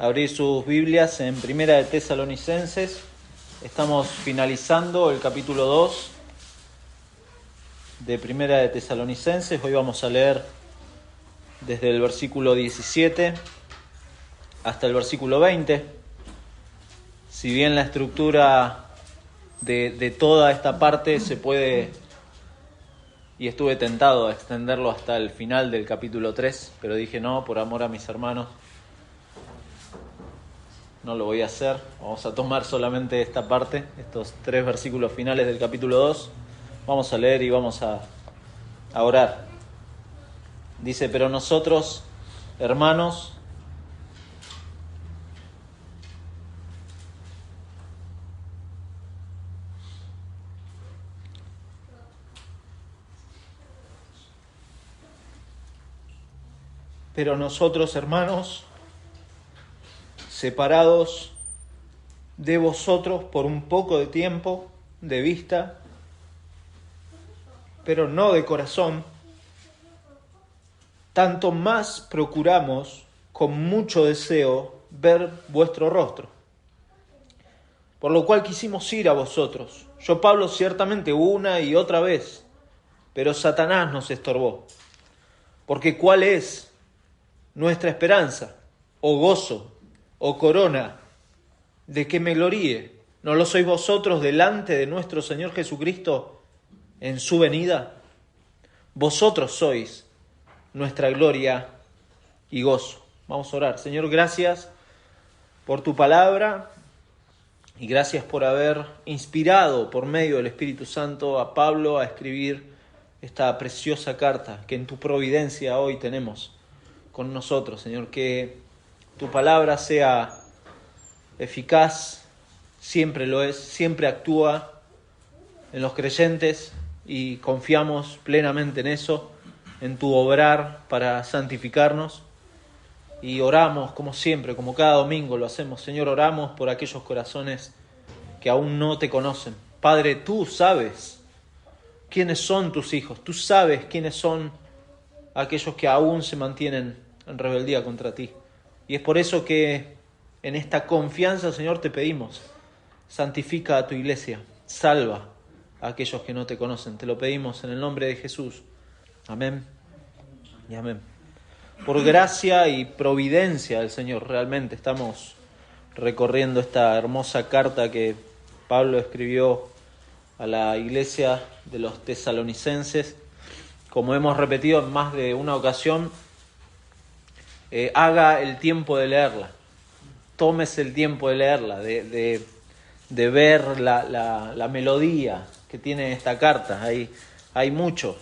abrir sus Biblias en Primera de Tesalonicenses. Estamos finalizando el capítulo 2 de Primera de Tesalonicenses. Hoy vamos a leer desde el versículo 17 hasta el versículo 20. Si bien la estructura de toda esta parte se puede, y estuve tentado a extenderlo hasta el final del capítulo 3, pero dije no, por amor a mis hermanos, no lo voy a hacer. Vamos a tomar solamente esta parte, estos 3 versículos finales del capítulo 2. Vamos a leer y vamos a orar. Dice: pero nosotros, hermanos, separados de vosotros por un poco de tiempo de vista, pero no de corazón, tanto más procuramos con mucho deseo ver vuestro rostro. Por lo cual quisimos ir a vosotros. Yo, Pablo, ciertamente una y otra vez, pero Satanás nos estorbó. Porque ¿cuál es nuestra esperanza, o gozo, o corona, de que me gloríe? ¿No lo sois vosotros delante de nuestro Señor Jesucristo en su venida? Vosotros sois nuestra gloria y gozo. Vamos a orar. Señor, gracias por tu palabra y gracias por haber inspirado por medio del Espíritu Santo a Pablo a escribir esta preciosa carta que en tu providencia hoy tenemos con nosotros, Señor. Que tu palabra sea eficaz, siempre lo es, siempre actúa en los creyentes y confiamos plenamente en eso, en tu obrar para santificarnos. Y oramos como siempre, como cada domingo lo hacemos, Señor, oramos por aquellos corazones que aún no te conocen. Padre, tú sabes quiénes son tus hijos, tú sabes quiénes son aquellos que aún se mantienen en rebeldía contra ti. Y es por eso que en esta confianza, Señor, te pedimos: santifica a tu iglesia, salva a aquellos que no te conocen. Te lo pedimos en el nombre de Jesús. Amén y amén. Por gracia y providencia del Señor, realmente estamos recorriendo esta hermosa carta que Pablo escribió a la iglesia de los tesalonicenses. Como hemos repetido en más de una ocasión, haga el tiempo de leerla, tómese el tiempo de leerla, de ver la melodía que tiene esta carta. Hay mucho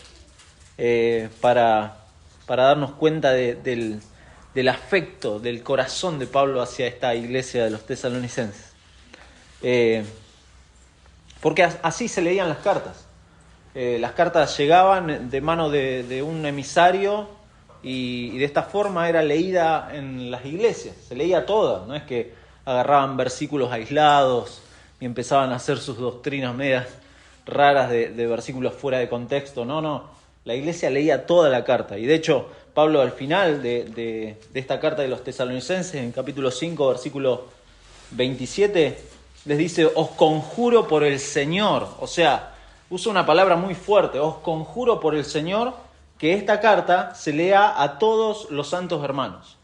para darnos cuenta del afecto, del corazón de Pablo hacia esta iglesia de los tesalonicenses. Porque así se leían las cartas. Las cartas llegaban de mano de un emisario y de esta forma era leída en las iglesias. Se leía toda, no es que agarraban versículos aislados y empezaban a hacer sus doctrinas medias raras de versículos fuera de contexto. No. La iglesia leía toda la carta. Y de hecho, Pablo al final de esta carta de los tesalonicenses, en capítulo 5, versículo 27, les dice: os conjuro por el Señor. O sea, usa una palabra muy fuerte: os conjuro por el Señor que esta carta se lea a todos los santos hermanos.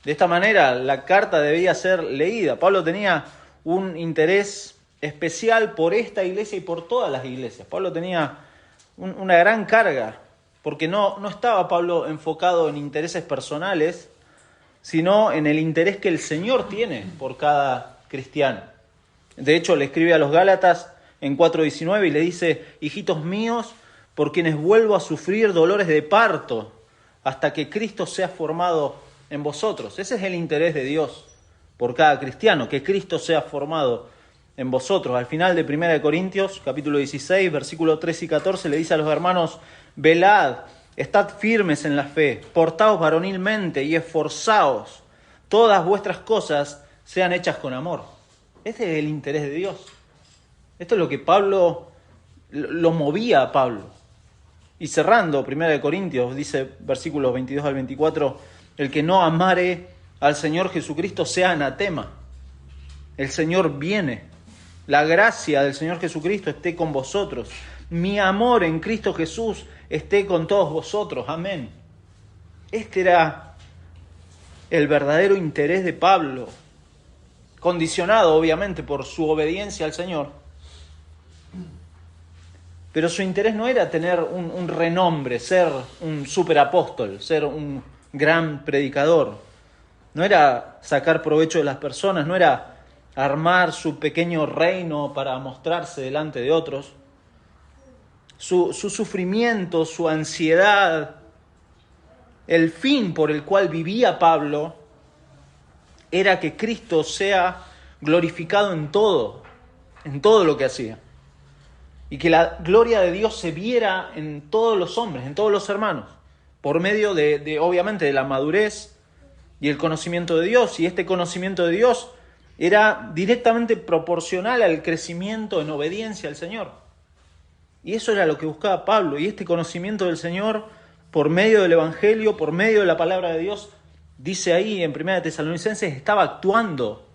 De esta manera, la carta debía ser leída. Pablo tenía un interés especial por esta iglesia y por todas las iglesias. Pablo tenía una gran carga, porque no estaba Pablo enfocado en intereses personales, sino en el interés que el Señor tiene por cada cristiano. De hecho, le escribe a los Gálatas en 4:19 y le dice: hijitos míos, por quienes vuelvo a sufrir dolores de parto, hasta que Cristo sea formado en vosotros. Ese es el interés de Dios por cada cristiano, que Cristo sea formado en vosotros. Al final de 1 Corintios, capítulo 16, versículos 3 y 14, le dice a los hermanos: velad, estad firmes en la fe, portaos varonilmente y esforzaos, todas vuestras cosas sean hechas con amor. Este es el interés de Dios. Esto es lo que Pablo lo movía a Pablo. Y cerrando 1 Corintios, dice versículos 22 al 24: el que no amare al Señor Jesucristo sea anatema. El Señor viene. La gracia del Señor Jesucristo esté con vosotros. Mi amor en Cristo Jesús esté con todos vosotros. Amén. Este era el verdadero interés de Pablo, condicionado obviamente por su obediencia al Señor. Pero su interés no era tener un renombre, ser un superapóstol, ser un gran predicador. No era sacar provecho de las personas, no era armar su pequeño reino para mostrarse delante de otros. Su sufrimiento, su ansiedad, el fin por el cual vivía Pablo era que Cristo sea glorificado en todo lo que hacía. Y que la gloria de Dios se viera en todos los hombres, en todos los hermanos, por medio de obviamente, de la madurez y el conocimiento de Dios. Y este conocimiento de Dios era directamente proporcional al crecimiento en obediencia al Señor. Y eso era lo que buscaba Pablo. Y este conocimiento del Señor, por medio del Evangelio, por medio de la palabra de Dios, dice ahí en 1 Tesalonicenses, estaba actuando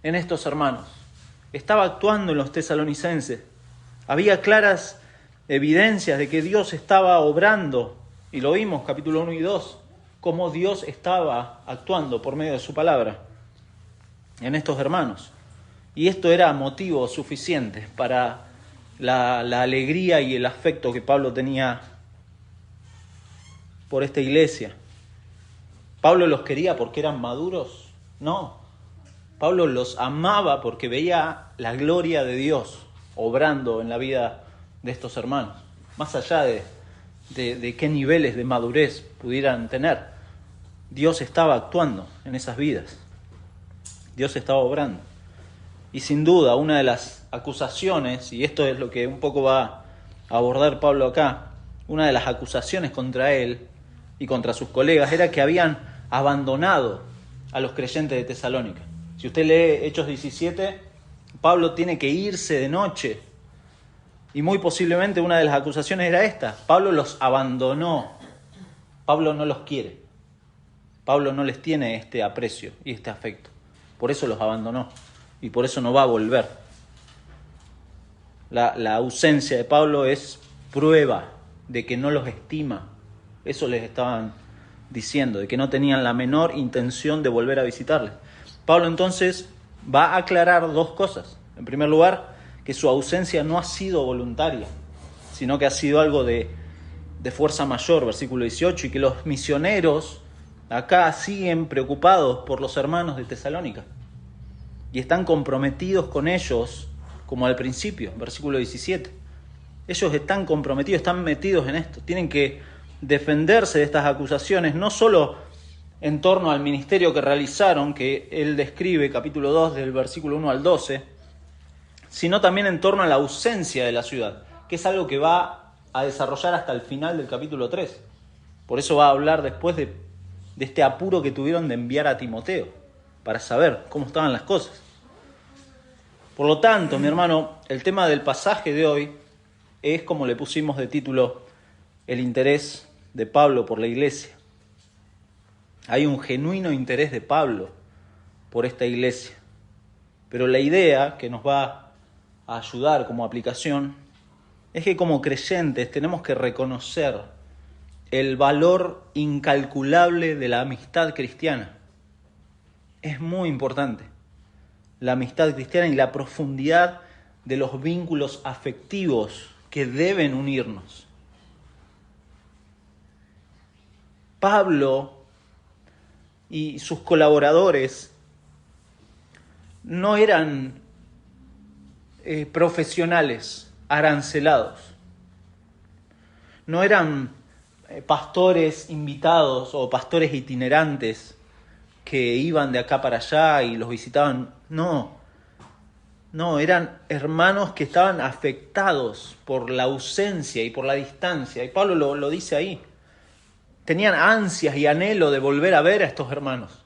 en estos hermanos. Estaba actuando en los tesalonicenses. Había claras evidencias de que Dios estaba obrando, y lo vimos, capítulo 1 y 2, cómo Dios estaba actuando por medio de su palabra en estos hermanos. Y esto era motivo suficiente para la alegría y el afecto que Pablo tenía por esta iglesia. ¿Pablo los quería porque eran maduros? No. Pablo los amaba porque veía la gloria de Dios obrando en la vida de estos hermanos, más allá de qué niveles de madurez pudieran tener. Dios estaba actuando en esas vidas. Dios estaba obrando. Y sin duda, una de las acusaciones, y esto es lo que un poco va a abordar Pablo acá, una de las acusaciones contra él y contra sus colegas era que habían abandonado a los creyentes de Tesalónica. Si usted lee Hechos 17, Pablo tiene que irse de noche. Y muy posiblemente una de las acusaciones era esta. Pablo los abandonó. Pablo no los quiere. Pablo no les tiene este aprecio y este afecto. Por eso los abandonó. Y por eso no va a volver. La ausencia de Pablo es prueba de que no los estima. Eso les estaban diciendo, de que no tenían la menor intención de volver a visitarles. Pablo entonces va a aclarar dos cosas. En primer lugar, que su ausencia no ha sido voluntaria, sino que ha sido algo de fuerza mayor, versículo 18, y que los misioneros acá siguen preocupados por los hermanos de Tesalónica y están comprometidos con ellos como al principio, versículo 17. Ellos están comprometidos, están metidos en esto, tienen que defenderse de estas acusaciones, no solo en torno al ministerio que realizaron, que él describe, capítulo 2, del versículo 1 al 12, sino también en torno a la ausencia de la ciudad, que es algo que va a desarrollar hasta el final del capítulo 3. Por eso va a hablar después de este apuro que tuvieron de enviar a Timoteo, para saber cómo estaban las cosas. Por lo tanto, mi hermano, el tema del pasaje de hoy es, como le pusimos de título, el interés de Pablo por la iglesia. Hay un genuino interés de Pablo por esta iglesia. Pero la idea que nos va a ayudar como aplicación es que como creyentes tenemos que reconocer el valor incalculable de la amistad cristiana. Es muy importante la amistad cristiana y la profundidad de los vínculos afectivos que deben unirnos. Pablo y sus colaboradores no eran profesionales arancelados, no eran pastores invitados o pastores itinerantes que iban de acá para allá y los visitaban. No, eran hermanos que estaban afectados por la ausencia y por la distancia. Y Pablo lo dice ahí. Tenían ansias y anhelo de volver a ver a estos hermanos.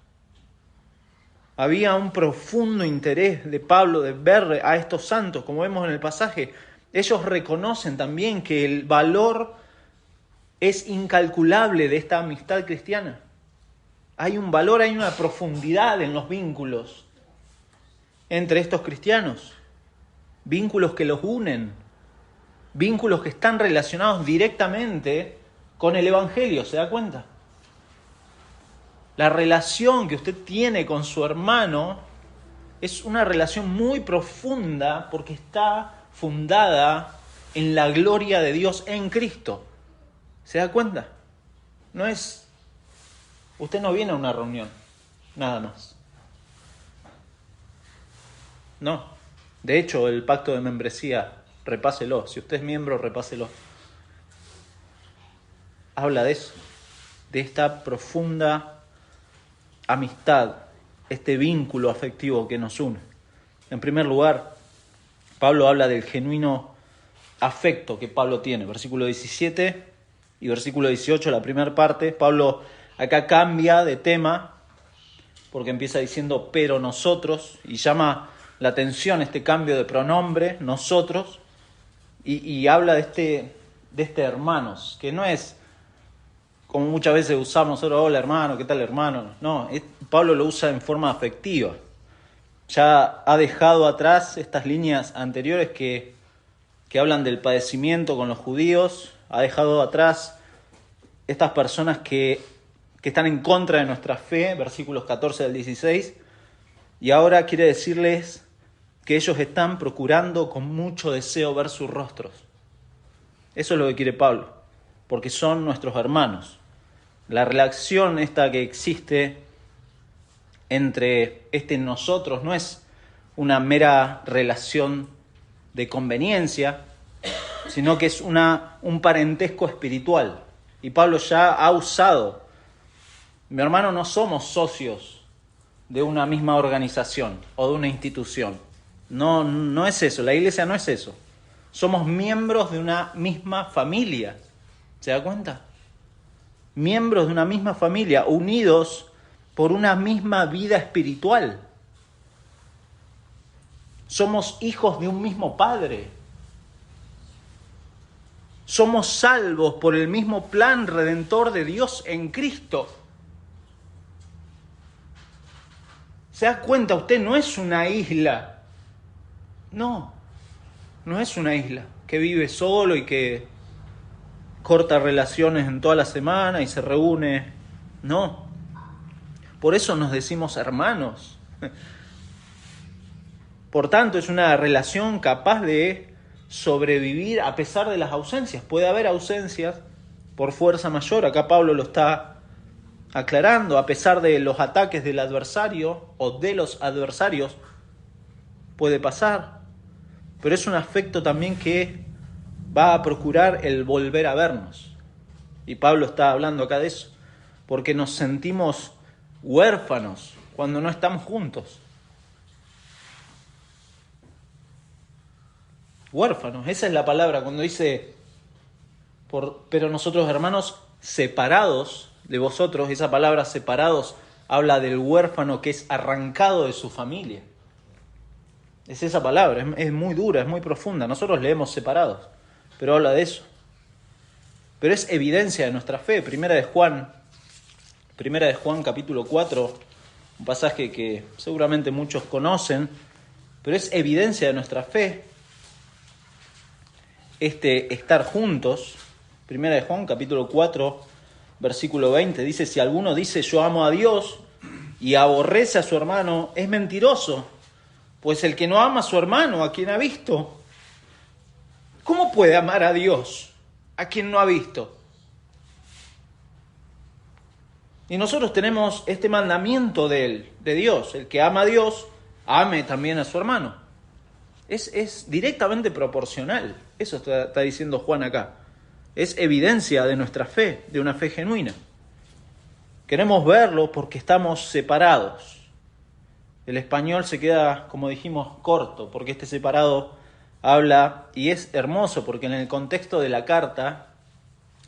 Había un profundo interés de Pablo de ver a estos santos, como vemos en el pasaje. Ellos reconocen también que el valor es incalculable de esta amistad cristiana. Hay un valor, hay una profundidad en los vínculos entre estos cristianos. Vínculos que los unen. Vínculos que están relacionados directamente con el Evangelio, ¿se da cuenta? La relación que usted tiene con su hermano es una relación muy profunda porque está fundada en la gloria de Dios en Cristo. ¿Se da cuenta? No es... Usted no viene a una reunión, nada más. No. De hecho, el pacto de membresía, repáselo. Si usted es miembro, repáselo. Habla de eso, de esta profunda amistad, este vínculo afectivo que nos une. En primer lugar, Pablo habla del genuino afecto que Pablo tiene. Versículo 17 y versículo 18, la primera parte. Pablo acá cambia de tema porque empieza diciendo pero nosotros, y llama la atención este cambio de pronombre, nosotros, y habla de este hermanos, que no es como muchas veces usamos, hola hermano, ¿qué tal hermano? No, Pablo lo usa en forma afectiva. Ya ha dejado atrás estas líneas anteriores que hablan del padecimiento con los judíos, ha dejado atrás estas personas que están en contra de nuestra fe, versículos 14 al 16, y ahora quiere decirles que ellos están procurando con mucho deseo ver sus rostros. Eso es lo que quiere Pablo, porque son nuestros hermanos. La relación esta que existe entre nosotros no es una mera relación de conveniencia, sino que es un parentesco espiritual. Y Pablo ya ha usado, mi hermano, no somos socios de una misma organización o de una institución. No es eso, la iglesia no es eso. Somos miembros de una misma familia. ¿Se da cuenta? Miembros de una misma familia, unidos por una misma vida espiritual. Somos hijos de un mismo Padre. Somos salvos por el mismo plan redentor de Dios en Cristo. ¿Se da cuenta? Usted no es una isla. No es una isla que vive solo y que corta relaciones en toda la semana y se reúne. No. Por eso nos decimos hermanos. Por tanto, es una relación capaz de sobrevivir a pesar de las ausencias. Puede haber ausencias por fuerza mayor. Acá Pablo lo está aclarando. A pesar de los ataques del adversario o de los adversarios, puede pasar. Pero es un afecto también que va a procurar el volver a vernos. Y Pablo está hablando acá de eso, porque nos sentimos huérfanos cuando no estamos juntos. Huérfanos, esa es la palabra, cuando dice, pero nosotros hermanos separados de vosotros, esa palabra separados habla del huérfano que es arrancado de su familia. Es esa palabra, es muy dura, es muy profunda. Nosotros leemos separados, pero habla de eso. Pero es evidencia de nuestra fe. Primera de Juan capítulo 4, un pasaje que seguramente muchos conocen, pero es evidencia de nuestra fe. Estar juntos. Primera de Juan capítulo 4, versículo 20, dice, si alguno dice yo amo a Dios y aborrece a su hermano, es mentiroso. Pues el que no ama a su hermano, a quien ha visto, ¿cómo puede amar a Dios a quien no ha visto? Y nosotros tenemos este mandamiento de Dios. El que ama a Dios, ame también a su hermano. Es directamente proporcional. Eso está diciendo Juan acá. Es evidencia de nuestra fe, de una fe genuina. Queremos verlo porque estamos separados. El español se queda, como dijimos, corto, porque este separado habla, y es hermoso, porque en el contexto de la carta,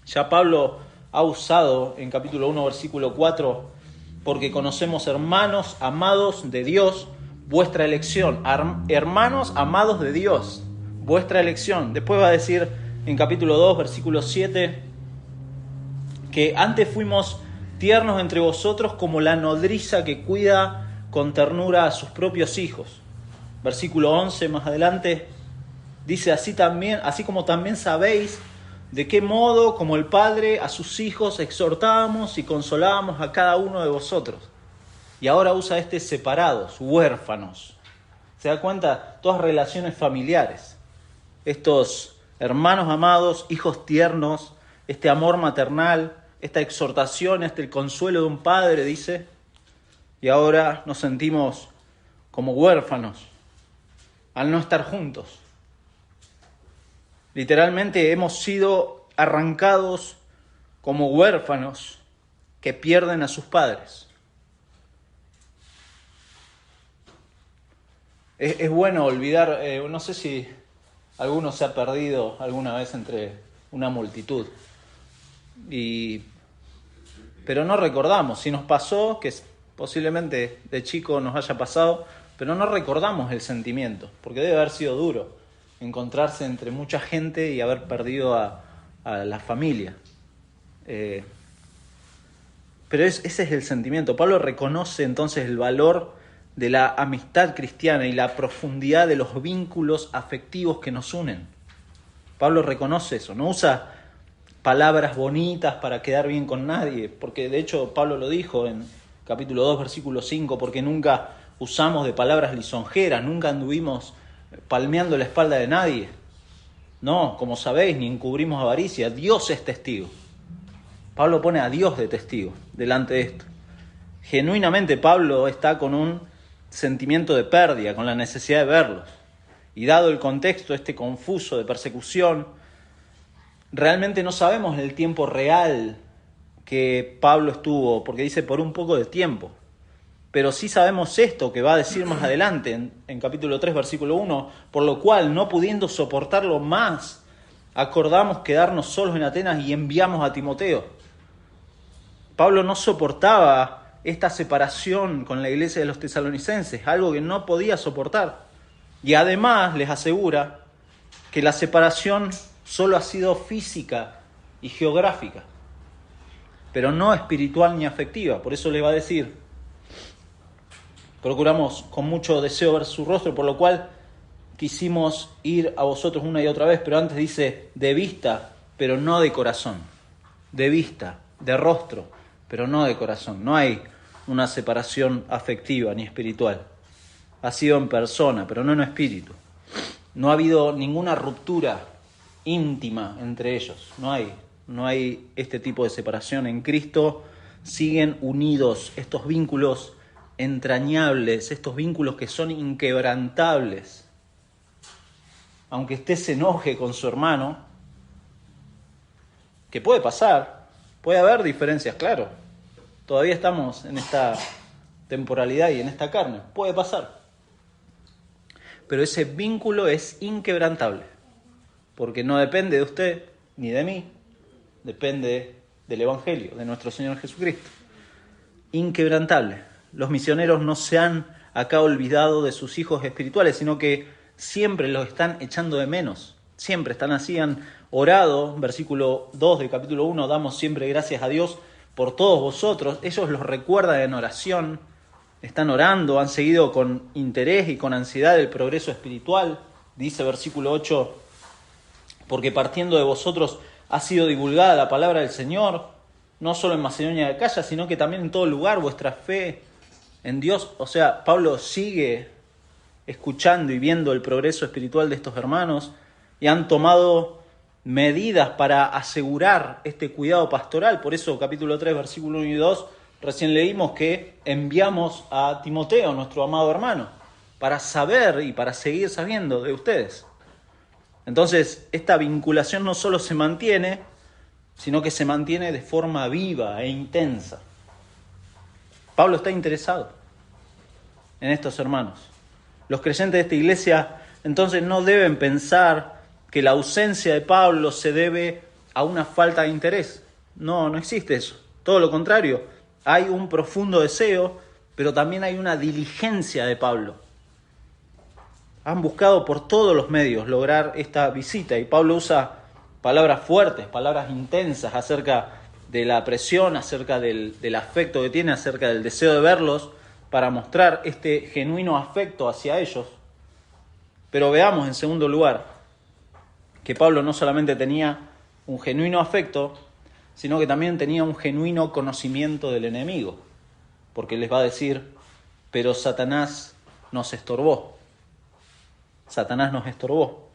ya Pablo ha usado en capítulo 1, versículo 4, porque conocemos hermanos amados de Dios, vuestra elección. Hermanos amados de Dios, vuestra elección. Después va a decir en capítulo 2, versículo 7, que antes fuimos tiernos entre vosotros como la nodriza que cuida con ternura a sus propios hijos. Versículo 11 más adelante dice así como también sabéis de qué modo como el Padre a sus hijos exhortábamos y consolábamos a cada uno de vosotros. Y ahora usa separados, huérfanos. ¿Se da cuenta? Todas relaciones familiares. Estos hermanos amados, hijos tiernos, este amor maternal, esta exhortación, el consuelo de un padre, dice. Y ahora nos sentimos como huérfanos al no estar juntos. Literalmente hemos sido arrancados como huérfanos que pierden a sus padres. Es bueno olvidar, no sé si alguno se ha perdido alguna vez entre una multitud, pero no recordamos. Si nos pasó, que posiblemente de chico nos haya pasado, pero no recordamos el sentimiento, porque debe haber sido duro encontrarse entre mucha gente y haber perdido a la familia. Pero ese es el sentimiento. Pablo reconoce entonces el valor de la amistad cristiana y la profundidad de los vínculos afectivos que nos unen. Pablo reconoce eso, no usa palabras bonitas para quedar bien con nadie, porque de hecho Pablo lo dijo en capítulo 2, versículo 5, porque nunca usamos de palabras lisonjeras, nunca anduvimos palmeando la espalda de nadie. No, como sabéis, ni encubrimos avaricia, Dios es testigo. Pablo pone a Dios de testigo delante de esto. Genuinamente Pablo está con un sentimiento de pérdida, con la necesidad de verlos. Y dado el contexto confuso de persecución, realmente no sabemos el tiempo real que Pablo estuvo, porque dice por un poco de tiempo. Pero sí sabemos esto que va a decir más adelante, en capítulo 3, versículo 1, por lo cual, no pudiendo soportarlo más, acordamos quedarnos solos en Atenas y enviamos a Timoteo. Pablo no soportaba esta separación con la iglesia de los tesalonicenses, algo que no podía soportar. Y además les asegura que la separación solo ha sido física y geográfica, pero no espiritual ni afectiva. Por eso le va a decir: procuramos con mucho deseo ver su rostro, por lo cual quisimos ir a vosotros una y otra vez, pero antes dice de vista, pero no de corazón. De vista, de rostro, pero no de corazón. No hay una separación afectiva ni espiritual. Ha sido en persona, pero no en espíritu. No ha habido ninguna ruptura íntima entre ellos. No hay este tipo de separación. En Cristo siguen unidos estos vínculos entrañables, estos vínculos que son inquebrantables. Aunque usted se enoje con su hermano, que puede pasar, puede haber diferencias, claro. Todavía estamos en esta temporalidad y en esta carne, puede pasar. Pero ese vínculo es inquebrantable, porque no depende de usted ni de mí, depende del Evangelio, de nuestro Señor Jesucristo. Inquebrantable. Los misioneros no se han acá olvidado de sus hijos espirituales, sino que siempre los están echando de menos. Siempre están así, han orado, versículo 2 del capítulo 1, damos siempre gracias a Dios por todos vosotros. Ellos los recuerdan en oración, están orando, han seguido con interés y con ansiedad el progreso espiritual. Dice versículo 8, porque partiendo de vosotros ha sido divulgada la palabra del Señor, no solo en Macedonia y Acaya, sino que también en todo lugar vuestra fe en Dios. O sea, Pablo sigue escuchando y viendo el progreso espiritual de estos hermanos y han tomado medidas para asegurar este cuidado pastoral. Por eso, capítulo 3, versículo 1 y 2, recién leímos que enviamos a Timoteo, nuestro amado hermano, para saber y para seguir sabiendo de ustedes. Entonces, esta vinculación no solo se mantiene, sino que se mantiene de forma viva e intensa. Pablo está interesado en estos hermanos. Los creyentes de esta iglesia entonces no deben pensar que la ausencia de Pablo se debe a una falta de interés. No existe eso. Todo lo contrario, hay un profundo deseo, pero también hay una diligencia de Pablo. Han buscado por todos los medios lograr esta visita y Pablo usa palabras fuertes, palabras intensas acerca de la presión, acerca del afecto que tiene, acerca del deseo de verlos, para mostrar este genuino afecto hacia ellos. Pero veamos, en segundo lugar, que Pablo no solamente tenía un genuino afecto, sino que también tenía un genuino conocimiento del enemigo, porque les va a decir, pero Satanás nos estorbó. Satanás nos estorbó.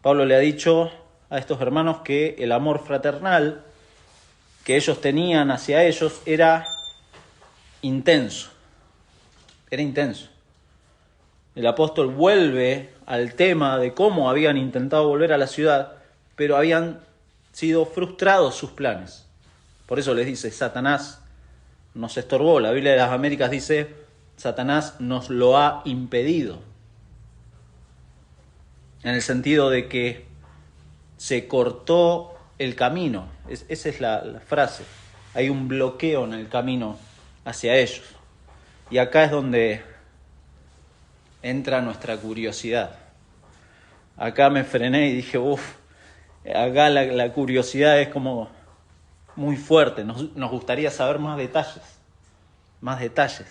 Pablo le ha dicho a estos hermanos que el amor fraternal que ellos tenían hacia ellos era intenso. Era intenso. El apóstol vuelve al tema de cómo habían intentado volver a la ciudad, pero habían sido frustrados sus planes. Por eso les dice, Satanás nos estorbó. La Biblia de las Américas dice, Satanás nos lo ha impedido. En el sentido de que se cortó el camino. Esa es la frase. Hay un bloqueo en el camino hacia ellos. Y acá es donde entra nuestra curiosidad. Acá me frené y dije, acá la curiosidad es como muy fuerte. Nos gustaría saber más detalles. Más detalles.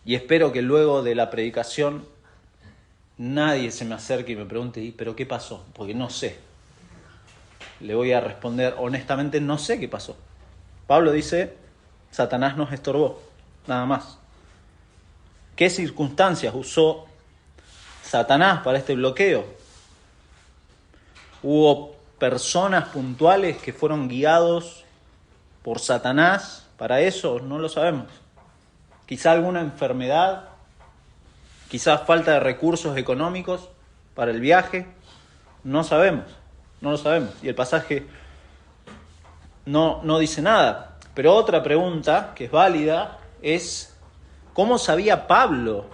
Y espero que luego de la predicación nadie se me acerque y me pregunte, ¿pero qué pasó? Porque no sé. Le voy a responder honestamente, no sé qué pasó. Pablo dice, Satanás nos estorbó, nada más. ¿Qué circunstancias usó Satanás para este bloqueo? ¿Hubo personas puntuales que fueron guiados por Satanás para eso? No lo sabemos. Quizá alguna enfermedad, quizás falta de recursos económicos para el viaje, no sabemos, no lo sabemos. Y el pasaje no dice nada. Pero otra pregunta que es válida es, ¿cómo sabía Pablo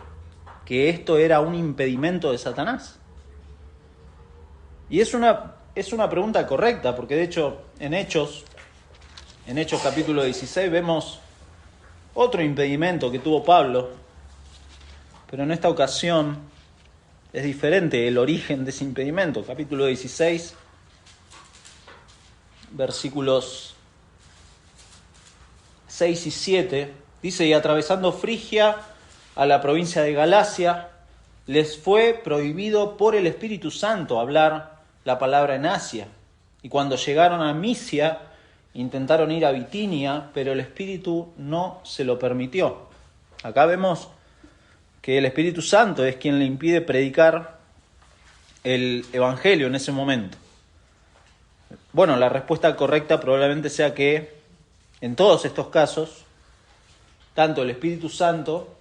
que esto era un impedimento de Satanás? Y es una pregunta correcta, porque de hecho en Hechos capítulo 16 vemos otro impedimento que tuvo Pablo, pero en esta ocasión es diferente el origen de ese impedimento. Capítulo 16, versículos 6 y 7, dice, y atravesando Frigia a la provincia de Galacia, les fue prohibido por el Espíritu Santo hablar la palabra en Asia. Y cuando llegaron a Misia, intentaron ir a Bitinia, pero el Espíritu no se lo permitió. Acá vemos que el Espíritu Santo es quien le impide predicar el Evangelio en ese momento. Bueno, la respuesta correcta probablemente sea que en todos estos casos, tanto el Espíritu Santo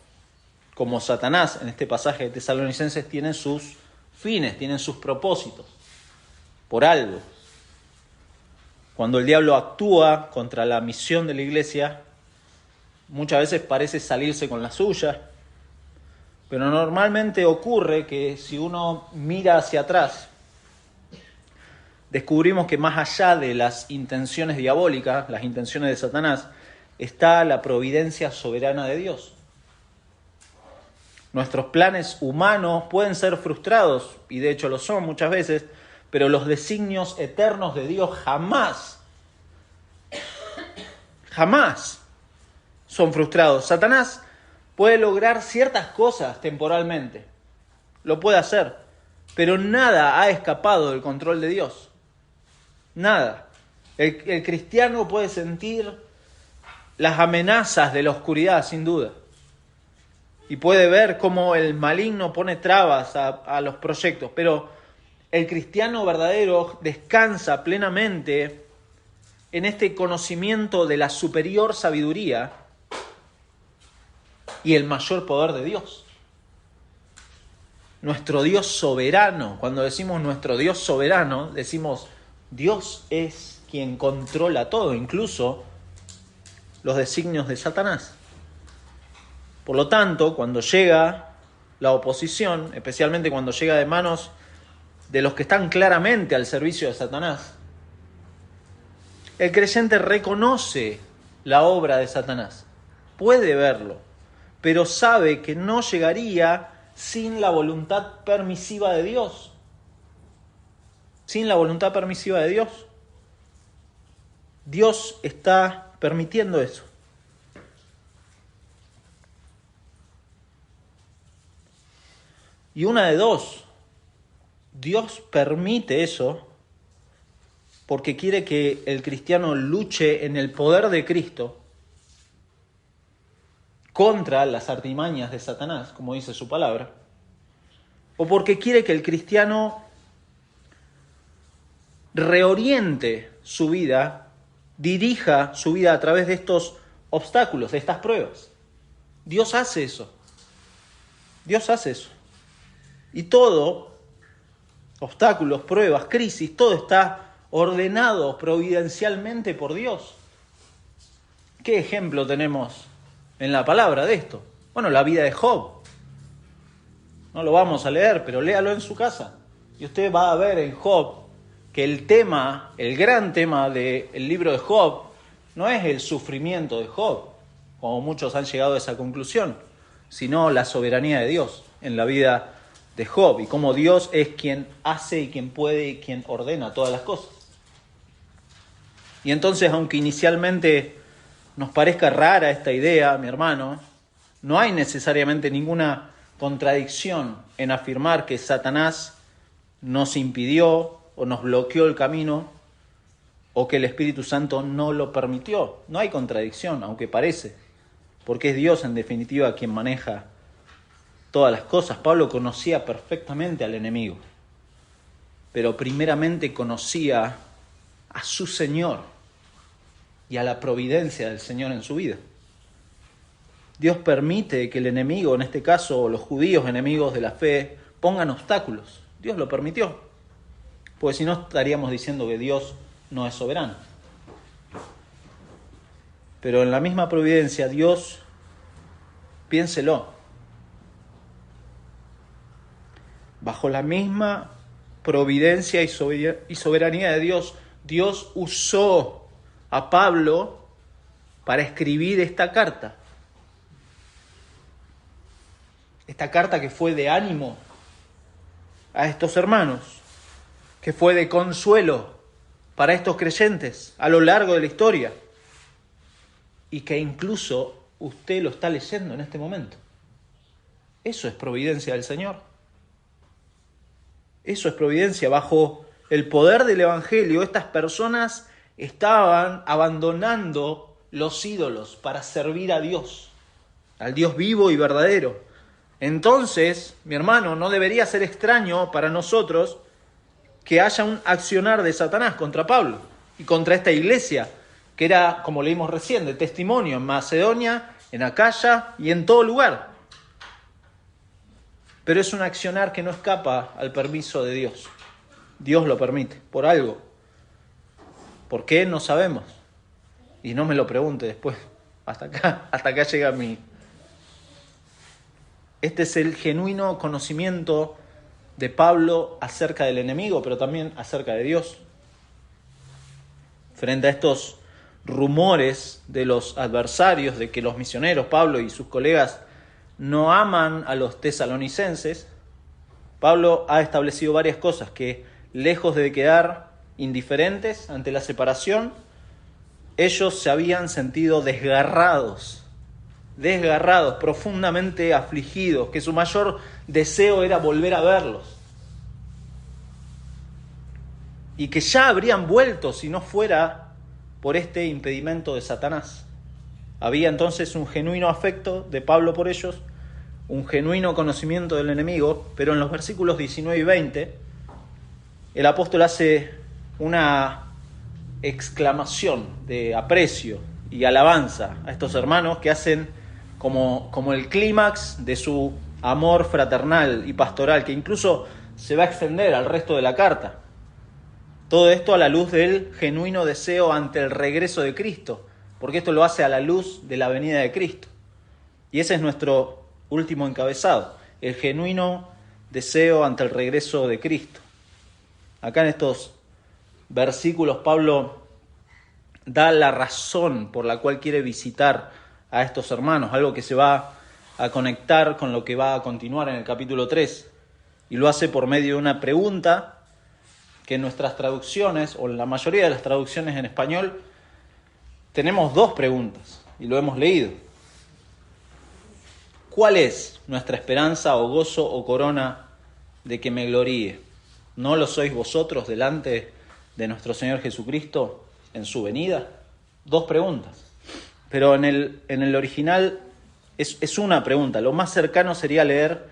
como Satanás, en este pasaje de Tesalonicenses, tienen sus fines, tienen sus propósitos, por algo. Cuando el diablo actúa contra la misión de la iglesia, muchas veces parece salirse con la suya, pero normalmente ocurre que si uno mira hacia atrás, descubrimos que más allá de las intenciones diabólicas, las intenciones de Satanás, está la providencia soberana de Dios. Nuestros planes humanos pueden ser frustrados, y de hecho lo son muchas veces, pero los designios eternos de Dios jamás son frustrados. Satanás puede lograr ciertas cosas temporalmente, lo puede hacer, pero nada ha escapado del control de Dios. Nada. El cristiano puede sentir las amenazas de la oscuridad, sin duda. Y puede ver cómo el maligno pone trabas a los proyectos. Pero el cristiano verdadero descansa plenamente en este conocimiento de la superior sabiduría y el mayor poder de Dios. Nuestro Dios soberano. Cuando decimos nuestro Dios soberano, decimos Dios es quien controla todo, incluso los designios de Satanás. Por lo tanto, cuando llega la oposición, especialmente cuando llega de manos de los que están claramente al servicio de Satanás, el creyente reconoce la obra de Satanás, puede verlo, pero sabe que no llegaría sin la voluntad permisiva de Dios. Sin la voluntad permisiva de Dios. Dios está permitiendo eso. Y una de dos, Dios permite eso porque quiere que el cristiano luche en el poder de Cristo contra las artimañas de Satanás, como dice su palabra, o porque quiere que el cristiano reoriente su vida, dirija su vida a través de estos obstáculos, de estas pruebas. Dios hace eso. Dios hace eso. Y todo, obstáculos, pruebas, crisis, todo está ordenado providencialmente por Dios. ¿Qué ejemplo tenemos en la palabra de esto? Bueno, la vida de Job. No lo vamos a leer, pero léalo en su casa. Y usted va a ver en Job que el tema, el gran tema del libro de Job, no es el sufrimiento de Job, como muchos han llegado a esa conclusión, sino la soberanía de Dios en la vida de Job y cómo Dios es quien hace y quien puede y quien ordena todas las cosas. Y entonces, aunque inicialmente nos parezca rara esta idea, mi hermano, no hay necesariamente ninguna contradicción en afirmar que Satanás nos impidió o nos bloqueó el camino o que el Espíritu Santo no lo permitió. No hay contradicción, aunque parece, porque es Dios en definitiva quien maneja todas las cosas. Pablo conocía perfectamente al enemigo, pero primeramente conocía a su Señor y a la providencia del Señor en su vida. Dios permite que el enemigo, en este caso los judíos enemigos de la fe, pongan obstáculos. Dios lo permitió, porque si no estaríamos diciendo que Dios no es soberano. Pero en la misma providencia, Dios, piénselo, bajo la misma providencia y soberanía de Dios, Dios usó a Pablo para escribir esta carta. Esta carta que fue de ánimo a estos hermanos, que fue de consuelo para estos creyentes a lo largo de la historia y que incluso usted lo está leyendo en este momento. Eso es providencia del Señor. Eso es providencia. Bajo el poder del Evangelio, estas personas estaban abandonando los ídolos para servir a Dios, al Dios vivo y verdadero. Entonces, mi hermano, no debería ser extraño para nosotros que haya un accionar de Satanás contra Pablo y contra esta iglesia, que era, como leímos recién, de testimonio en Macedonia, en Acaya y en todo lugar. Pero es un accionar que no escapa al permiso de Dios. Dios lo permite, por algo. ¿Por qué? No sabemos. Y no me lo pregunte después. Hasta acá llega mi... Este es el genuino conocimiento de Pablo acerca del enemigo, pero también acerca de Dios. Frente a estos rumores de los adversarios de que los misioneros, Pablo y sus colegas, no aman a los tesalonicenses, Pablo ha establecido varias cosas que, lejos de quedar indiferentes ante la separación, ellos se habían sentido desgarrados, profundamente afligidos, que su mayor deseo era volver a verlos. Y que ya habrían vuelto si no fuera por este impedimento de Satanás. Había entonces un genuino afecto de Pablo por ellos, un genuino conocimiento del enemigo, pero en los versículos 19 y 20, el apóstol hace una exclamación de aprecio y alabanza a estos hermanos que hacen como el clímax de su amor fraternal y pastoral, que incluso se va a extender al resto de la carta. Todo esto a la luz del genuino deseo ante el regreso de Cristo, porque esto lo hace a la luz de la venida de Cristo. Y ese es nuestro último encabezado, el genuino deseo ante el regreso de Cristo. Acá en estos versículos Pablo da la razón por la cual quiere visitar a estos hermanos, algo que se va a conectar con lo que va a continuar en el capítulo 3, y lo hace por medio de una pregunta que en nuestras traducciones, o en la mayoría de las traducciones en español, tenemos dos preguntas, y lo hemos leído. ¿Cuál es nuestra esperanza o gozo o corona de que me gloríe? ¿No lo sois vosotros delante de nuestro Señor Jesucristo en su venida? Dos preguntas. Pero en el original es una pregunta. Lo más cercano sería leer: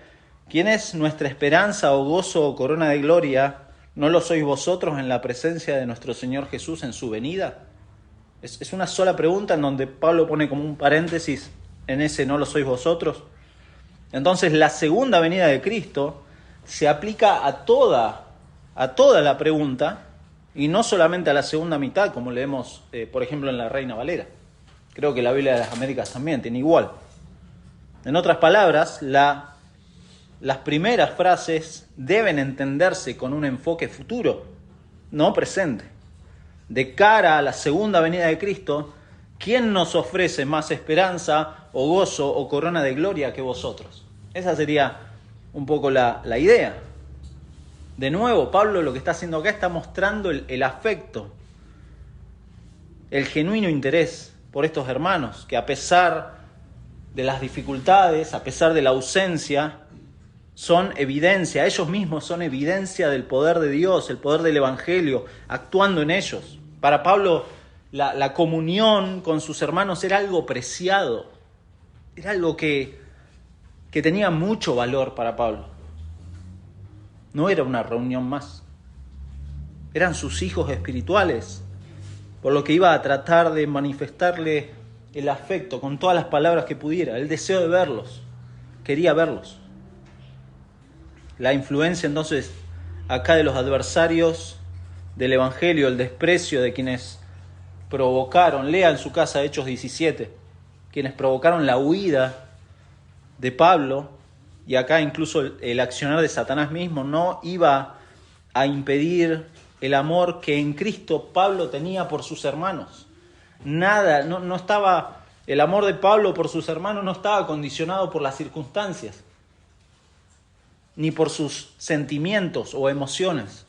¿quién es nuestra esperanza o gozo o corona de gloria? ¿No lo sois vosotros en la presencia de nuestro Señor Jesús en su venida? Es una sola pregunta en donde Pablo pone como un paréntesis en ese ¿no lo sois vosotros? Entonces la segunda venida de Cristo se aplica a toda la pregunta y no solamente a la segunda mitad, como leemos, por ejemplo, en la Reina Valera. Creo que la Biblia de las Américas también tiene igual. En otras palabras, las primeras frases deben entenderse con un enfoque futuro, no presente. De cara a la segunda venida de Cristo, ¿quién nos ofrece más esperanza o gozo o corona de gloria que vosotros? Esa sería un poco la idea. De nuevo, Pablo lo que está haciendo acá está mostrando el afecto, el genuino interés por estos hermanos, que a pesar de las dificultades, a pesar de la ausencia, son evidencia, ellos mismos son evidencia del poder de Dios, el poder del Evangelio, actuando en ellos. Para Pablo, la comunión con sus hermanos era algo preciado, era algo que tenía mucho valor para Pablo. No era una reunión más, eran sus hijos espirituales, por lo que iba a tratar de manifestarle el afecto con todas las palabras que pudiera, el deseo de verlos, quería verlos. La influencia entonces acá de los adversarios del Evangelio, el desprecio de quienes provocaron, lea en su casa Hechos 17, quienes provocaron la huida de Pablo, y acá incluso el accionar de Satanás mismo no iba a impedir el amor que en Cristo Pablo tenía por sus hermanos. Nada, no estaba, el amor de Pablo por sus hermanos no estaba condicionado por las circunstancias, ni por sus sentimientos o emociones.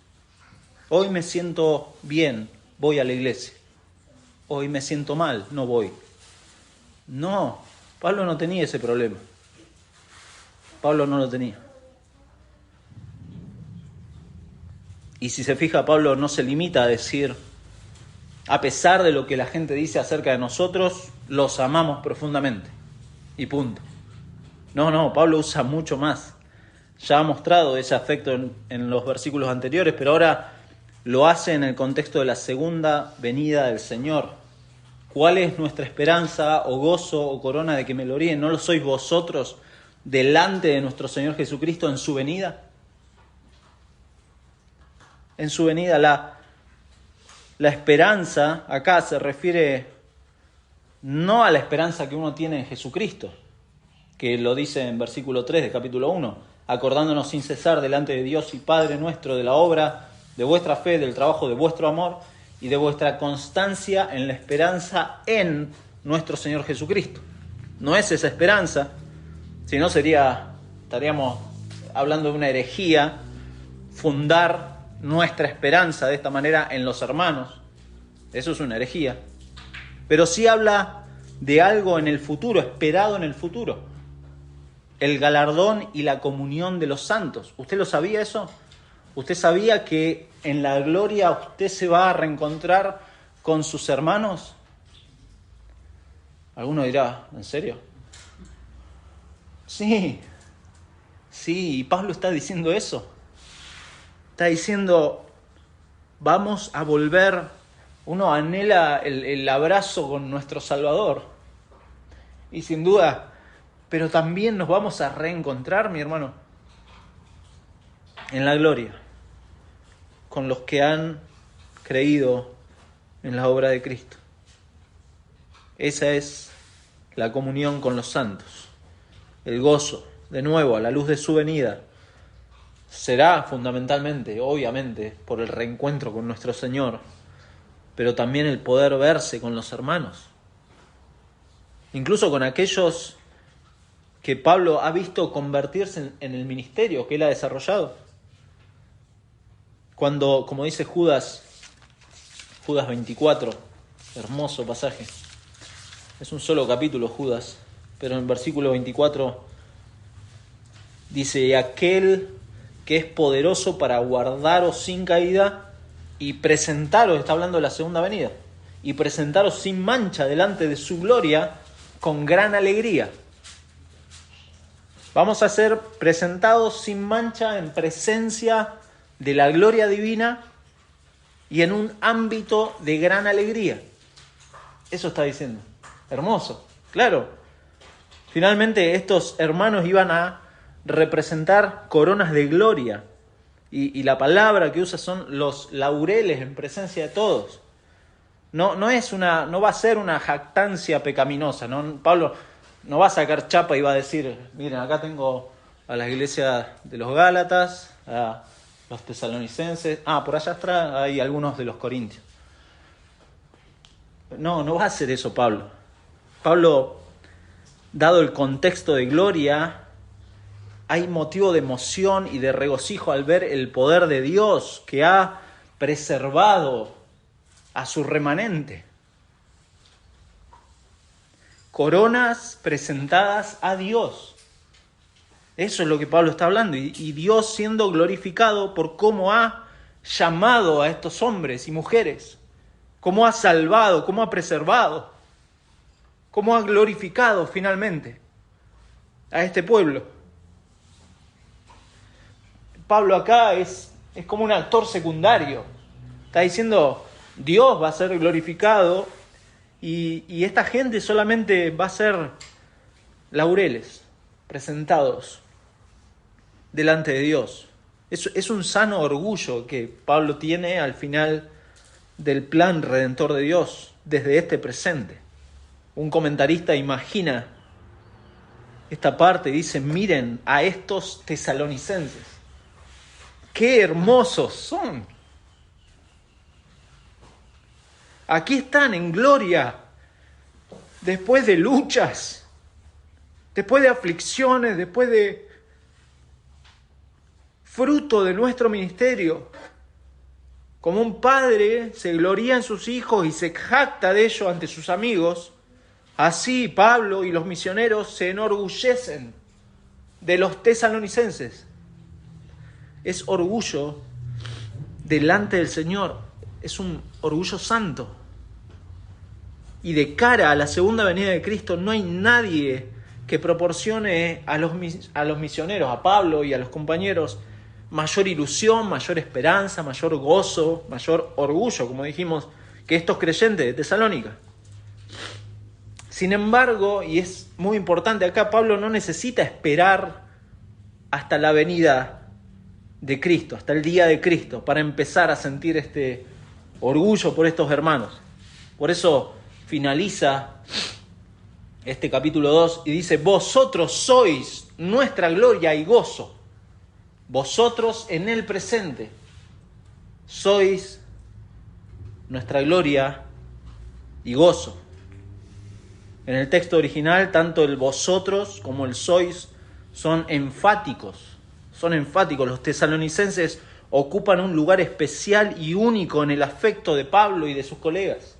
Hoy me siento bien, voy a la iglesia. Hoy me siento mal, no voy. No, Pablo no tenía ese problema. Pablo no lo tenía. Y si se fija, Pablo no se limita a decir, a pesar de lo que la gente dice acerca de nosotros, los amamos profundamente. Y punto. No, Pablo usa mucho más. Ya ha mostrado ese afecto en los versículos anteriores, pero ahora lo hace en el contexto de la segunda venida del Señor. ¿Cuál es nuestra esperanza o gozo o corona de que me gloríe? ¿No lo sois vosotros delante de nuestro Señor Jesucristo en su venida? En su venida, la esperanza acá se refiere no a la esperanza que uno tiene en Jesucristo, que lo dice en versículo 3 de capítulo 1, acordándonos sin cesar delante de Dios y Padre nuestro de la obra de vuestra fe, del trabajo de vuestro amor y de vuestra constancia en la esperanza en nuestro Señor Jesucristo. No es esa esperanza, si no estaríamos hablando de una herejía, fundar nuestra esperanza de esta manera en los hermanos. Eso es una herejía. Pero sí habla de algo en el futuro, esperado en el futuro. El galardón y la comunión de los santos. ¿Usted lo sabía eso? ¿Usted sabía que en la gloria usted se va a reencontrar con sus hermanos? Alguno dirá, ¿en serio? Sí, y Pablo está diciendo eso. Está diciendo, vamos a volver, uno anhela el abrazo con nuestro Salvador. Y sin duda, pero también nos vamos a reencontrar, mi hermano, en la gloria, con los que han creído en la obra de Cristo. Esa es la comunión con los santos, el gozo, de nuevo, a la luz de su venida. Será fundamentalmente, obviamente, por el reencuentro con nuestro Señor, pero también el poder verse con los hermanos, incluso con aquellos que Pablo ha visto convertirse en el ministerio que él ha desarrollado. Cuando, como dice Judas 24, hermoso pasaje, Es un solo capítulo, Judas, pero en el versículo 24 dice: aquel que es poderoso para guardaros sin caída y presentaros, está hablando de la segunda venida, y presentaros sin mancha delante de su gloria con gran alegría. Vamos a ser presentados sin mancha en presencia de la gloria divina y en un ámbito de gran alegría. Eso está diciendo. Hermoso, claro. Finalmente estos hermanos iban a representar coronas de gloria. Y la palabra que usa son los laureles en presencia de todos. No va a ser una jactancia pecaminosa, ¿no? Pablo no va a sacar chapa y va a decir: miren, acá tengo a las iglesias de los Gálatas, a los tesalonicenses, por allá atrás hay algunos de los corintios. No va a hacer eso Pablo. Pablo, dado el contexto de gloria, hay motivo de emoción y de regocijo al ver el poder de Dios que ha preservado a su remanente. Coronas presentadas a Dios. Eso es lo que Pablo está hablando. Y Dios siendo glorificado por cómo ha llamado a estos hombres y mujeres, cómo ha salvado, cómo ha preservado, cómo ha glorificado finalmente a este pueblo. Pablo acá es como un actor secundario. Está diciendo: Dios va a ser glorificado y esta gente solamente va a ser laureles presentados delante de Dios. Es un sano orgullo que Pablo tiene al final del plan redentor de Dios desde este presente. Un comentarista imagina esta parte y dice: miren a estos tesalonicenses, qué hermosos son. Aquí están en gloria, después de luchas, después de aflicciones, después de fruto de nuestro ministerio. Como un padre se gloría en sus hijos y se jacta de ello ante sus amigos, así Pablo y los misioneros se enorgullecen de los tesalonicenses. Es orgullo delante del Señor. Es un orgullo santo. Y de cara a la segunda venida de Cristo no hay nadie que proporcione a los misioneros, a Pablo y a los compañeros, mayor ilusión, mayor esperanza, mayor gozo, mayor orgullo, como dijimos, que estos creyentes de Tesalónica. Sin embargo, y es muy importante acá, Pablo no necesita esperar hasta la venida de Cristo, hasta el día de Cristo, para empezar a sentir este orgullo por estos hermanos. Por eso finaliza este capítulo 2 y dice: vosotros sois nuestra gloria y gozo. Vosotros en el presente sois nuestra gloria y gozo. En el texto original, tanto el vosotros como el sois son enfáticos. Los tesalonicenses ocupan un lugar especial y único en el afecto de Pablo y de sus colegas.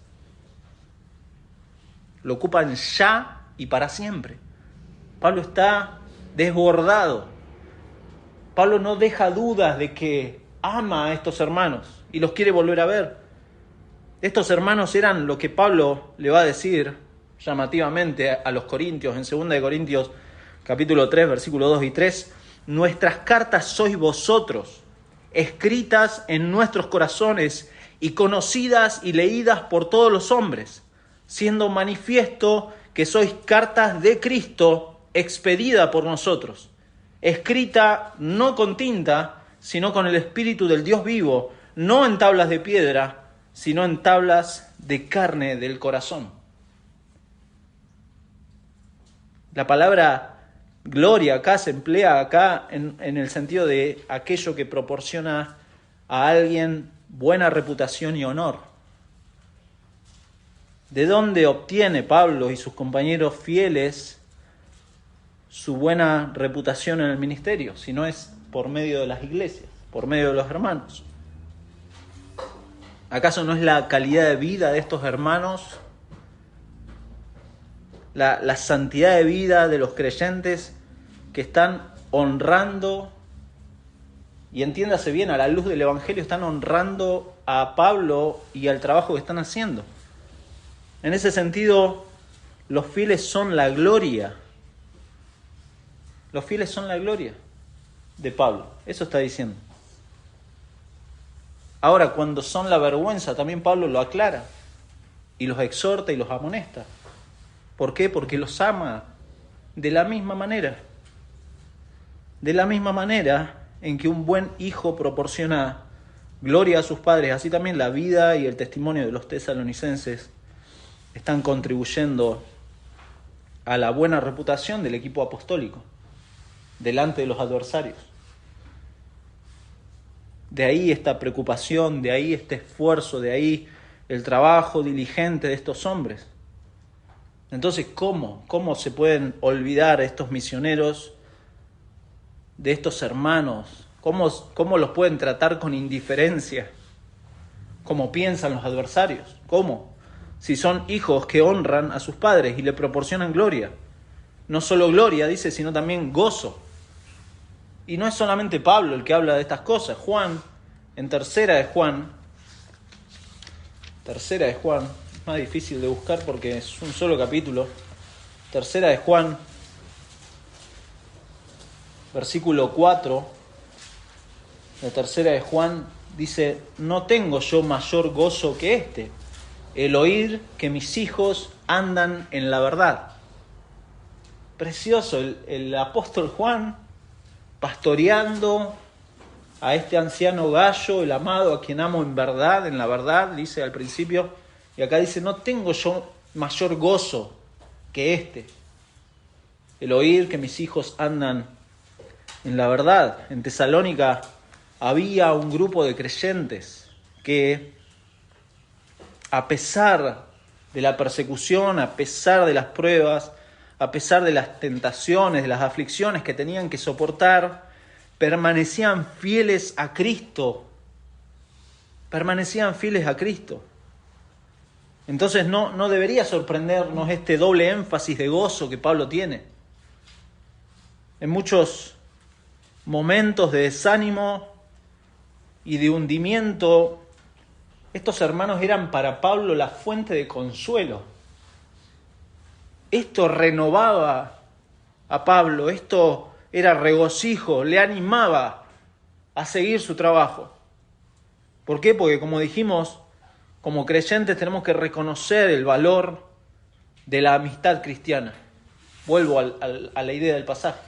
Lo ocupan ya y para siempre. Pablo está desbordado. Pablo no deja dudas de que ama a estos hermanos y los quiere volver a ver. Estos hermanos eran lo que Pablo le va a decir llamativamente a los corintios, en 2 de Corintios capítulo 3, versículos 2 y 3. Nuestras cartas sois vosotros, escritas en nuestros corazones y conocidas y leídas por todos los hombres, siendo manifiesto que sois cartas de Cristo expedida por nosotros, escrita no con tinta, sino con el Espíritu del Dios vivo, no en tablas de piedra, sino en tablas de carne del corazón. La palabra gloria acá se emplea acá en el sentido de aquello que proporciona a alguien buena reputación y honor. ¿De dónde obtiene Pablo y sus compañeros fieles su buena reputación en el ministerio? Si no es por medio de las iglesias, por medio de los hermanos. ¿Acaso no es la calidad de vida de estos hermanos la santidad de vida de los creyentes que están honrando, y entiéndase bien, a la luz del Evangelio están honrando a Pablo y al trabajo que están haciendo. En ese sentido, los fieles son la gloria. Los fieles son la gloria de Pablo. Eso está diciendo. Ahora, cuando son la vergüenza, también Pablo lo aclara y los exhorta y los amonesta. ¿Por qué? Porque los ama de la misma manera. De la misma manera en que un buen hijo proporciona gloria a sus padres, así también la vida y el testimonio de los tesalonicenses están contribuyendo a la buena reputación del equipo apostólico delante de los adversarios. De ahí esta preocupación, de ahí este esfuerzo, de ahí el trabajo diligente de estos hombres. Entonces, ¿cómo se pueden olvidar estos misioneros de estos hermanos? ¿Cómo los pueden tratar con indiferencia? ¿Cómo piensan los adversarios? ¿Cómo? Si son hijos que honran a sus padres y le proporcionan gloria. No solo gloria, dice, sino también gozo. Y no es solamente Pablo el que habla de estas cosas. Juan, en tercera de Juan, es más difícil de buscar porque es un solo capítulo. Tercera de Juan, versículo 4, la tercera de Juan dice: no tengo yo mayor gozo que este, el oír que mis hijos andan en la verdad. Precioso, el apóstol Juan pastoreando a este anciano Gallo, el amado a quien amo en la verdad, dice al principio, y acá dice: no tengo yo mayor gozo que este, el oír que mis hijos andan en la verdad. En Tesalónica había un grupo de creyentes que, a pesar de la persecución, a pesar de las pruebas, a pesar de las tentaciones, de las aflicciones que tenían que soportar, permanecían fieles a Cristo. Permanecían fieles a Cristo. Entonces no debería sorprendernos este doble énfasis de gozo que Pablo tiene. En muchos momentos de desánimo y de hundimiento, estos hermanos eran para Pablo la fuente de consuelo. Esto renovaba a Pablo, esto era regocijo, le animaba a seguir su trabajo. ¿Por qué? Porque, como dijimos, como creyentes tenemos que reconocer el valor de la amistad cristiana. Vuelvo a la idea del pasaje.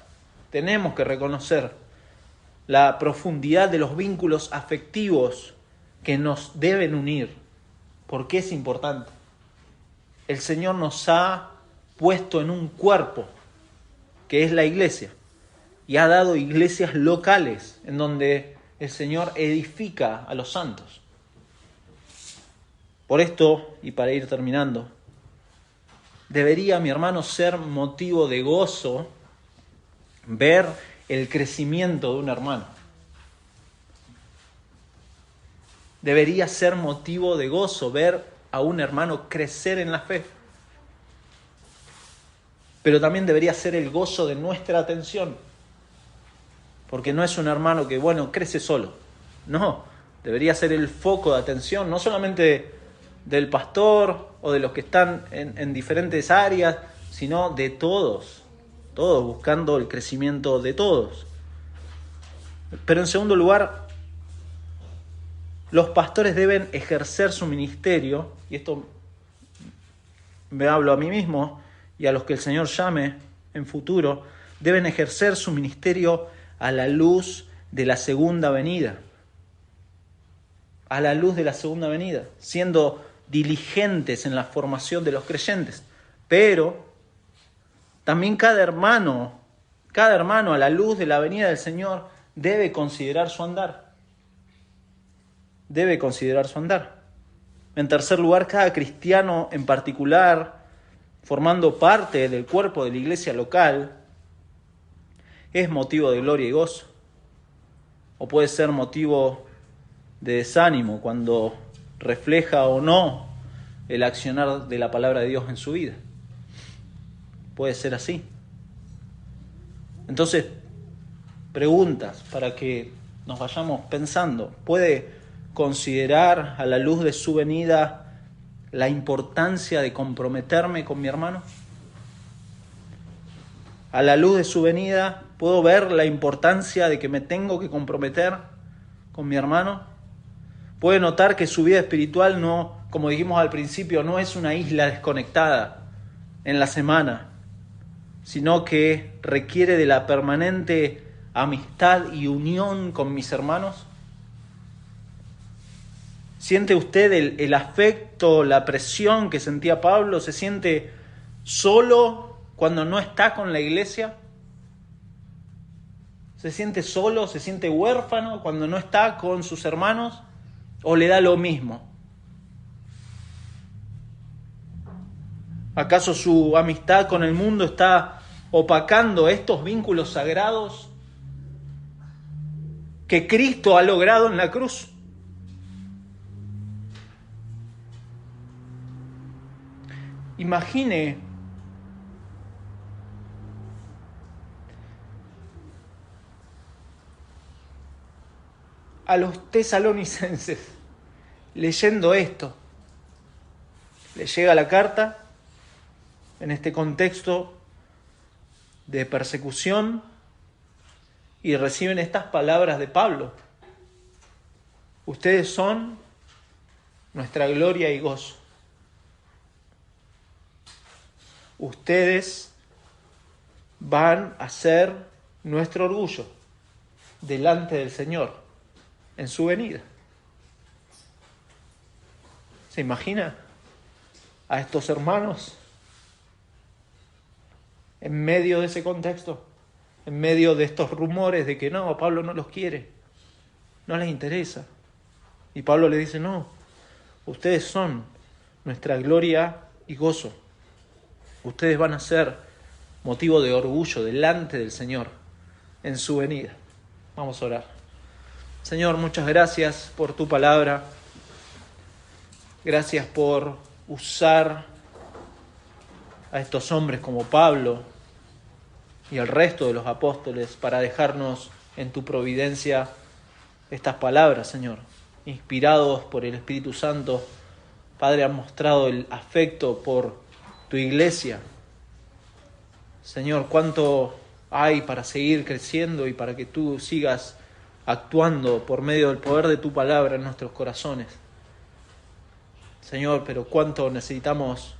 Tenemos que reconocer la profundidad de los vínculos afectivos que nos deben unir. ¿Por qué es importante? El Señor nos ha puesto en un cuerpo, que es la iglesia, y ha dado iglesias locales en donde el Señor edifica a los santos. Por esto, y para ir terminando, debería, mi hermano, ser motivo de gozo ver el crecimiento de un hermano. Debería ser motivo de gozo ver a un hermano crecer en la fe. Pero también debería ser el gozo de nuestra atención. Porque no es un hermano que, crece solo. No, debería ser el foco de atención, no solamente del pastor o de los que están en diferentes áreas, sino de todos buscando el crecimiento de todos. Pero en segundo lugar, los pastores deben ejercer su ministerio, y esto me hablo a mí mismo y a los que el Señor llame en futuro, deben ejercer su ministerio a la luz de la segunda venida. A la luz de la segunda venida, siendo diligentes en la formación de los creyentes. Pero también cada hermano a la luz de la venida del Señor debe considerar su andar. Debe considerar su andar. En tercer lugar, cada cristiano en particular, formando parte del cuerpo de la iglesia local, es motivo de gloria y gozo. O puede ser motivo de desánimo cuando refleja o no el accionar de la palabra de Dios en su vida. puede ser así. Entonces, preguntas para que nos vayamos pensando. ¿Puede considerar a la luz de su venida la importancia de comprometerme con mi hermano? A la luz de su venida, ¿puedo ver la importancia de que me tengo que comprometer con mi hermano? ¿Puede notar que su vida espiritual no, como dijimos al principio, no es una isla desconectada en la semana, sino que requiere de la permanente amistad y unión con mis hermanos? ¿Siente usted el afecto, la presión que sentía Pablo? ¿Se siente solo cuando no está con la iglesia? ¿Se siente solo, se siente huérfano cuando no está con sus hermanos? ¿O le da lo mismo? ¿Acaso su amistad con el mundo está opacando estos vínculos sagrados que Cristo ha logrado en la cruz? Imagine a los tesalonicenses leyendo esto. Les llega la carta en este contexto de persecución y reciben estas palabras de Pablo. Ustedes son nuestra gloria y gozo. Ustedes van a ser nuestro orgullo delante del Señor en su venida. ¿Se imagina a estos hermanos en medio de ese contexto? En medio de estos rumores de que no, Pablo no los quiere, no les interesa. Y Pablo le dice, no, ustedes son nuestra gloria y gozo. Ustedes van a ser motivo de orgullo delante del Señor en su venida. Vamos a orar. Señor, muchas gracias por tu palabra. Gracias por usar a estos hombres como Pablo y el resto de los apóstoles para dejarnos en tu providencia estas palabras, Señor. Inspirados por el Espíritu Santo, Padre, han mostrado el afecto por tu iglesia. Señor, cuánto hay para seguir creciendo y para que tú sigas actuando por medio del poder de tu palabra en nuestros corazones. Señor, pero cuánto necesitamos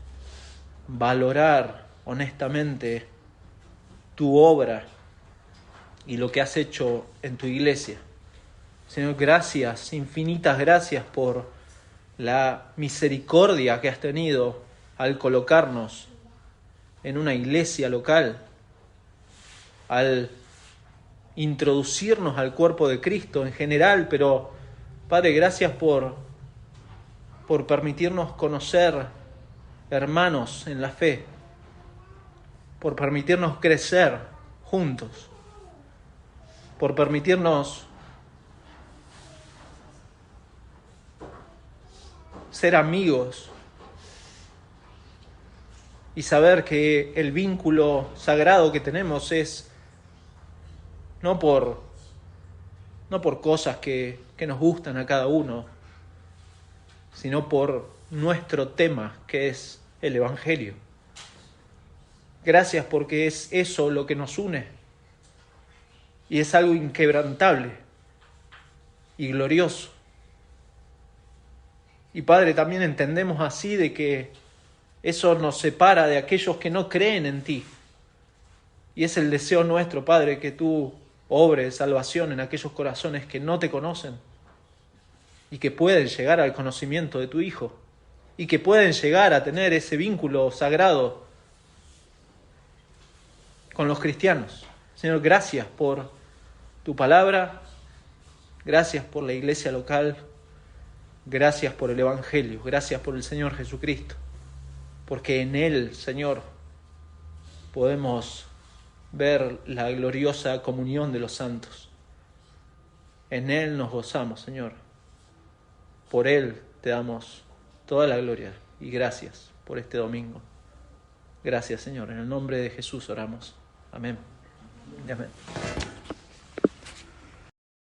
valorar honestamente tu obra y lo que has hecho en tu iglesia. Señor, gracias, infinitas gracias por la misericordia que has tenido al colocarnos en una iglesia local, al introducirnos al cuerpo de Cristo en general, pero Padre, gracias por permitirnos conocer hermanos en la fe, por permitirnos crecer juntos, por permitirnos ser amigos y saber que el vínculo sagrado que tenemos es no por cosas que nos gustan a cada uno, sino por nuestro tema, que es el Evangelio. Gracias porque es eso lo que nos une y es algo inquebrantable y glorioso. Y Padre, también entendemos así de que eso nos separa de aquellos que no creen en ti. Y es el deseo nuestro, Padre, que tú obres salvación en aquellos corazones que no te conocen y que pueden llegar al conocimiento de tu Hijo y que pueden llegar a tener ese vínculo sagrado con los cristianos. Señor, gracias por tu palabra, gracias por la iglesia local, gracias por el Evangelio, gracias por el Señor Jesucristo, porque en Él, Señor, podemos ver la gloriosa comunión de los santos. En Él nos gozamos, Señor. Por Él te damos toda la gloria y gracias por este domingo. Gracias, Señor. En el nombre de Jesús oramos. Amén. Y amén.